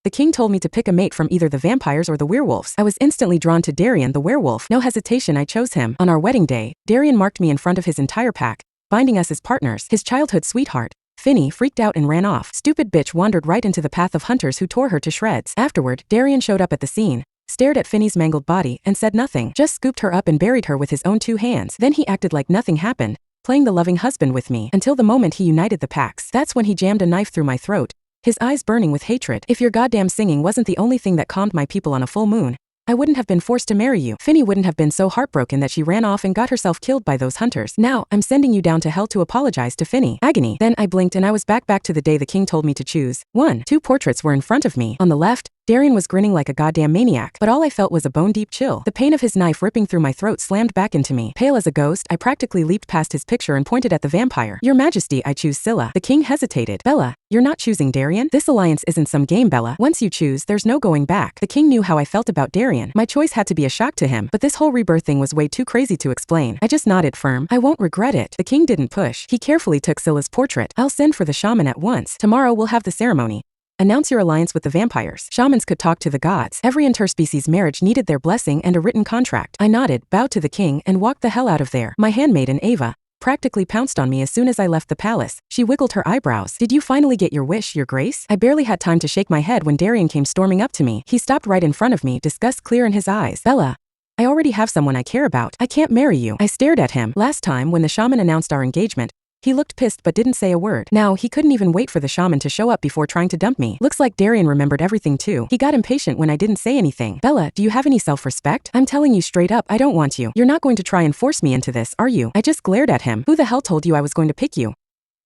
The king told me to pick a mate from either the vampires or the werewolves. I was instantly drawn to Darian the werewolf. No hesitation, I chose him. On our wedding day, Darian marked me in front of his entire pack, binding us as partners. His childhood sweetheart, Finny, freaked out and ran off. Stupid bitch wandered right into the path of hunters who tore her to shreds. Afterward, Darian showed up at the scene, stared at Finny's mangled body, and said nothing. Just scooped her up and buried her with his own 2 hands. Then he acted like nothing happened, playing the loving husband with me, until the moment he united the packs. That's when he jammed a knife through my throat, his eyes burning with hatred. If your goddamn singing wasn't the only thing that calmed my people on a full moon, I wouldn't have been forced to marry you. Finny wouldn't have been so heartbroken that she ran off and got herself killed by those hunters. Now, I'm sending you down to hell to apologize to Finny. Agony. Then I blinked and I was back to the day the king told me to choose. 1. 2 portraits were in front of me. On the left, Darian was grinning like a goddamn maniac, but all I felt was a bone-deep chill. The pain of his knife ripping through my throat slammed back into me. Pale as a ghost, I practically leaped past his picture and pointed at the vampire. Your Majesty, I choose Scylla. The king hesitated. Bella, you're not choosing Darian? This alliance isn't some game, Bella. Once you choose, there's no going back. The king knew how I felt about Darian. My choice had to be a shock to him, but this whole rebirth thing was way too crazy to explain. I just nodded firm. I won't regret it. The king didn't push. He carefully took Scylla's portrait. I'll send for the shaman at once. Tomorrow we'll have the ceremony. Announce your alliance with the vampires. Shamans could talk to the gods. Every interspecies marriage needed their blessing and a written contract. I nodded, bowed to the king, and walked the hell out of there. My handmaiden, Ava, practically pounced on me as soon as I left the palace. She wiggled her eyebrows. Did you finally get your wish, your grace? I barely had time to shake my head when Darian came storming up to me. He stopped right in front of me, disgust clear in his eyes. Bella, I already have someone I care about. I can't marry you. I stared at him. Last time, when the shaman announced our engagement, he looked pissed but didn't say a word. Now, he couldn't even wait for the shaman to show up before trying to dump me. Looks like Darian remembered everything too. He got impatient when I didn't say anything. Bella, do you have any self-respect? I'm telling you straight up, I don't want you. You're not going to try and force me into this, are you? I just glared at him. Who the hell told you I was going to pick you?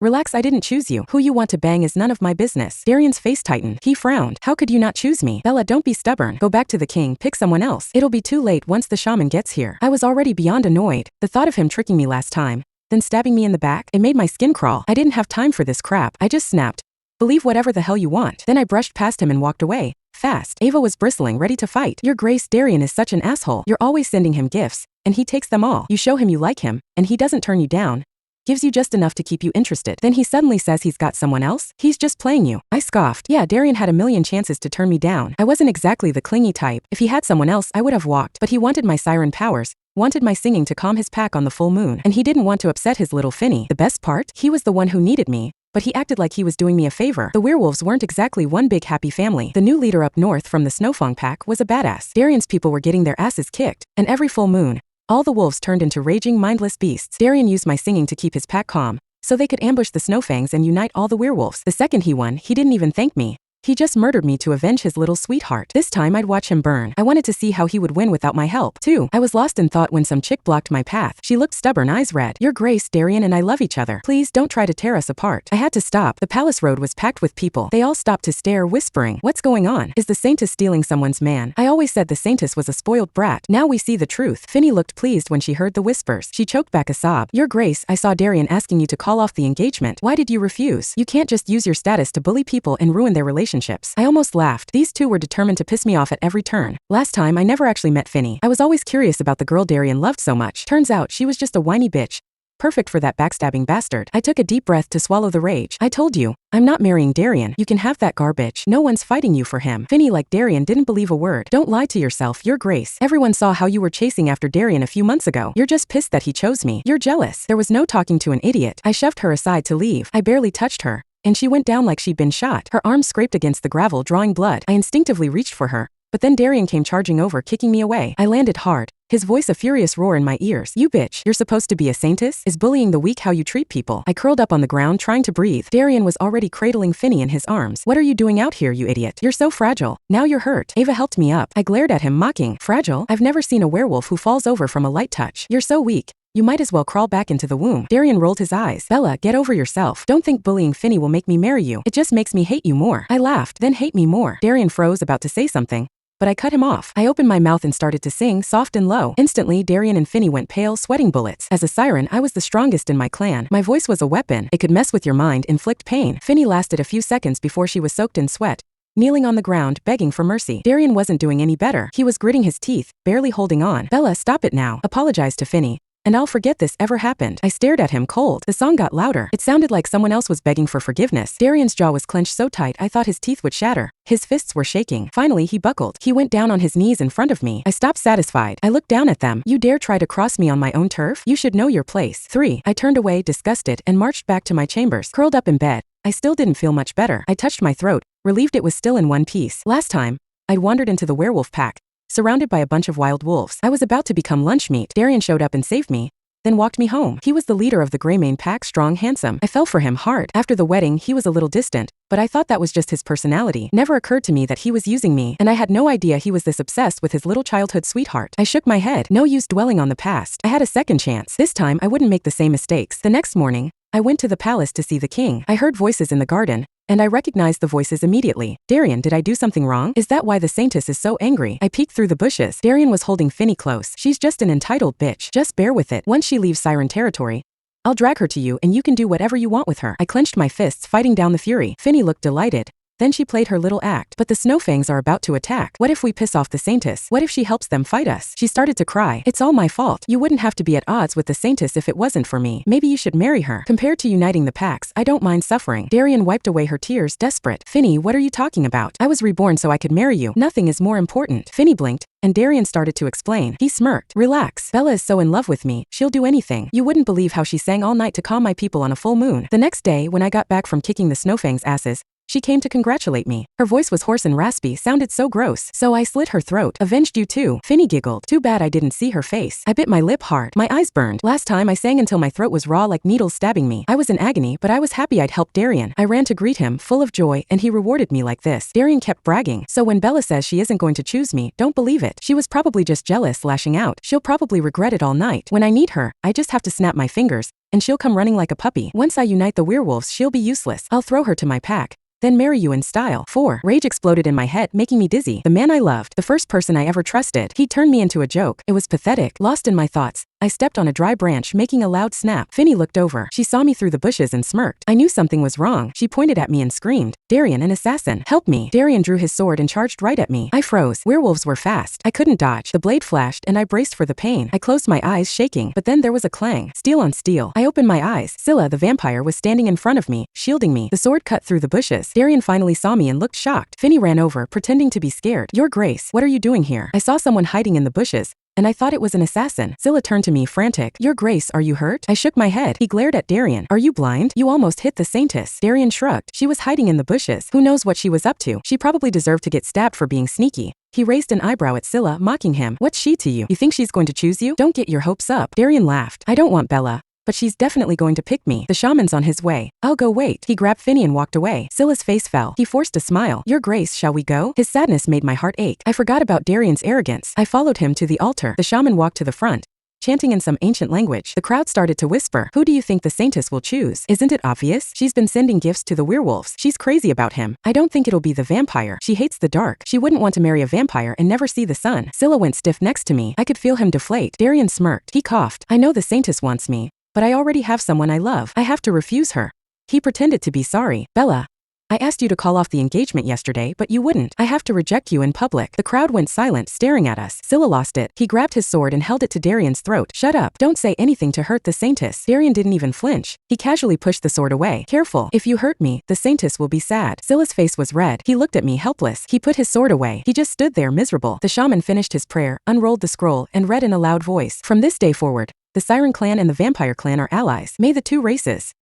Relax, I didn't choose you. Who you want to bang is none of my business. Darian's face tightened. He frowned. How could you not choose me? Bella, don't be stubborn. Go back to the king, pick someone else. It'll be too late once the shaman gets here. I was already beyond annoyed. The thought of him tricking me last time, then stabbing me in the back, it made my skin crawl. I didn't have time for this crap. I just snapped. Believe whatever the hell you want. Then I brushed past him and walked away. Fast. Ava was bristling, ready to fight. Your grace, Darian is such an asshole. You're always sending him gifts, and he takes them all. You show him you like him, and he doesn't turn you down. Gives you just enough to keep you interested. Then he suddenly says he's got someone else? He's just playing you. I scoffed. Yeah, Darian had a million chances to turn me down. I wasn't exactly the clingy type. If he had someone else, I would have walked. But he wanted my siren powers, wanted my singing to calm his pack on the full moon, and he didn't want to upset his little Finny. The best part? He was the one who needed me, but he acted like he was doing me a favor. The werewolves weren't exactly one big happy family. The new leader up north from the Snowfong pack was a badass. Darian's people were getting their asses kicked, and every full moon, all the wolves turned into raging, mindless beasts. Darian used my singing to keep his pack calm, so they could ambush the Snowfangs and unite all the werewolves. The second he won, he didn't even thank me. He just murdered me to avenge his little sweetheart. This time I'd watch him burn. I wanted to see how he would win without my help, too. I was lost in thought when some chick blocked my path. She looked stubborn, eyes red. Your grace, Darian and I love each other. Please don't try to tear us apart. I had to stop. The palace road was packed with people. They all stopped to stare, whispering, what's going on? Is the saintess stealing someone's man? I always said the saintess was a spoiled brat. Now we see the truth. Finny looked pleased when she heard the whispers. She choked back a sob. Your grace, I saw Darian asking you to call off the engagement. Why did you refuse? You can't just use your status to bully people and ruin their relationships. I almost laughed. These two were determined to piss me off at every turn. Last time, I never actually met Finny. I was always curious about the girl Darian loved so much. Turns out, she was just a whiny bitch. Perfect for that backstabbing bastard. I took a deep breath to swallow the rage. I told you, I'm not marrying Darian. You can have that garbage. No one's fighting you for him. Finny, like Darian, didn't believe a word. Don't lie to yourself, your grace. Everyone saw how you were chasing after Darian a few months ago. You're just pissed that he chose me. You're jealous. There was no talking to an idiot. I shoved her aside to leave. I barely touched her, and she went down like she'd been shot. Her arm scraped against the gravel, drawing blood. I instinctively reached for her, but then Darian came charging over, kicking me away. I landed hard, his voice a furious roar in my ears. You bitch, you're supposed to be a saintess? Is bullying the weak how you treat people? I curled up on the ground, trying to breathe. Darian was already cradling Finny in his arms. What are you doing out here, you idiot? You're so fragile. Now you're hurt. Ava helped me up. I glared at him, mocking. Fragile? I've never seen a werewolf who falls over from a light touch. You're so weak. You might as well crawl back into the womb. Darian rolled his eyes. Bella, get over yourself. Don't think bullying Finny will make me marry you. It just makes me hate you more. I laughed. Then hate me more. Darian froze, about to say something, but I cut him off. I opened my mouth and started to sing, soft and low. Instantly, Darian and Finny went pale, sweating bullets. As a siren, I was the strongest in my clan. My voice was a weapon. It could mess with your mind, inflict pain. Finny lasted a few seconds before she was soaked in sweat, kneeling on the ground, begging for mercy. Darian wasn't doing any better. He was gritting his teeth, barely holding on. Bella, stop it now. Apologize to Finny. and I'll forget this ever happened. I stared at him cold. The song got louder. It sounded like someone else was begging for forgiveness. Darian's jaw was clenched so tight I thought his teeth would shatter. His fists were shaking. Finally, he buckled. He went down on his knees in front of me. I stopped satisfied. I looked down at them. You dare try to cross me on my own turf? You should know your place. 3. I turned away, disgusted, and marched back to my chambers. Curled up in bed, I still didn't feel much better. I touched my throat, relieved it was still in one piece. Last time, I'd wandered into the werewolf pack, surrounded by a bunch of wild wolves. I was about to become lunch meat. Darian showed up and saved me, then walked me home. He was the leader of the Greymane pack, strong, handsome. I fell for him hard. After the wedding, he was a little distant, but I thought that was just his personality. Never occurred to me that he was using me, and I had no idea he was this obsessed with his little childhood sweetheart. I shook my head. No use dwelling on the past. I had a second chance. This time, I wouldn't make the same mistakes. The next morning, I went to the palace to see the king. I heard voices in the garden, and I recognized the voices immediately. Darian, did I do something wrong? Is that why the saintess is so angry? I peeked through the bushes. Darian was holding Finny close. She's just an entitled bitch. Just bear with it. Once she leaves siren territory, I'll drag her to you and you can do whatever you want with her. I clenched my fists, fighting down the fury. Finny looked delighted. Then she played her little act. But the snowfangs are about to attack. What if we piss off the saintess? What if she helps them fight us? She started to cry. It's all my fault. You wouldn't have to be at odds with the saintess if it wasn't for me. Maybe you should marry her. Compared to uniting the packs, I don't mind suffering. Darian wiped away her tears, desperate. Finny, what are you talking about? I was reborn so I could marry you. Nothing is more important. Finny blinked, and Darian started to explain. He smirked. Relax. Bella is so in love with me. She'll do anything. You wouldn't believe how she sang all night to calm my people on a full moon. The next day, when I got back from kicking the snowfangs' asses, she came to congratulate me. Her voice was hoarse and raspy, sounded so gross. So I slit her throat. Avenged you too. Finny giggled. Too bad I didn't see her face. I bit my lip hard. My eyes burned. Last time I sang until my throat was raw like needles stabbing me. I was in agony, but I was happy I'd helped Darian. I ran to greet him, full of joy, and he rewarded me like this. Darian kept bragging. So when Bella says she isn't going to choose me, don't believe it. She was probably just jealous, lashing out. She'll probably regret it all night. When I need her, I just have to snap my fingers, and she'll come running like a puppy. Once I unite the werewolves, she'll be useless. I'll throw her to my pack, then marry you in style. 4. Rage exploded in my head, making me dizzy. The man I loved, the first person I ever trusted, he turned me into a joke. It was pathetic. Lost in my thoughts, I stepped on a dry branch, making a loud snap. Finny looked over. She saw me through the bushes and smirked. I knew something was wrong. She pointed at me and screamed, Darian, an assassin. Help me. Darian drew his sword and charged right at me. I froze. Werewolves were fast. I couldn't dodge. The blade flashed and I braced for the pain. I closed my eyes, shaking, but then there was a clang. Steel on steel. I opened my eyes. Scylla, the vampire, was standing in front of me, shielding me. The sword cut through the bushes. Darian finally saw me and looked shocked. Finny ran over, pretending to be scared. Your Grace, what are you doing here? I saw someone hiding in the bushes, and I thought it was an assassin. Scylla turned to me, frantic. Your Grace, are you hurt? I shook my head. He glared at Darian. Are you blind? You almost hit the saintess. Darian shrugged. She was hiding in the bushes. Who knows what she was up to? She probably deserved to get stabbed for being sneaky. He raised an eyebrow at Scylla, mocking him. What's she to you? You think she's going to choose you? Don't get your hopes up. Darian laughed. I don't want Bella, but she's definitely going to pick me. The shaman's on his way. I'll go wait. He grabbed Finny and walked away. Scylla's face fell. He forced a smile. Your Grace, shall we go? His sadness made my heart ache. I forgot about Darian's arrogance. I followed him to the altar. The shaman walked to the front, chanting in some ancient language. The crowd started to whisper. Who do you think the saintess will choose? Isn't it obvious? She's been sending gifts to the werewolves. She's crazy about him. I don't think it'll be the vampire. She hates the dark. She wouldn't want to marry a vampire and never see the sun. Scylla went stiff next to me. I could feel him deflate. Darian smirked. He coughed. I know the saintess wants me, but I already have someone I love. I have to refuse her. He pretended to be sorry. Bella, I asked you to call off the engagement yesterday, but you wouldn't. I have to reject you in public. The crowd went silent, staring at us. Scylla lost it. He grabbed his sword and held it to Darian's throat. Shut up. Don't say anything to hurt the saintess. Darian didn't even flinch. He casually pushed the sword away. Careful. If you hurt me, the saintess will be sad. Scylla's face was red. He looked at me, helpless. He put his sword away. He just stood there, miserable. The shaman finished his prayer, unrolled the scroll, and read in a loud voice. From this day forward, the Siren clan and the Vampire clan are allies. May the two races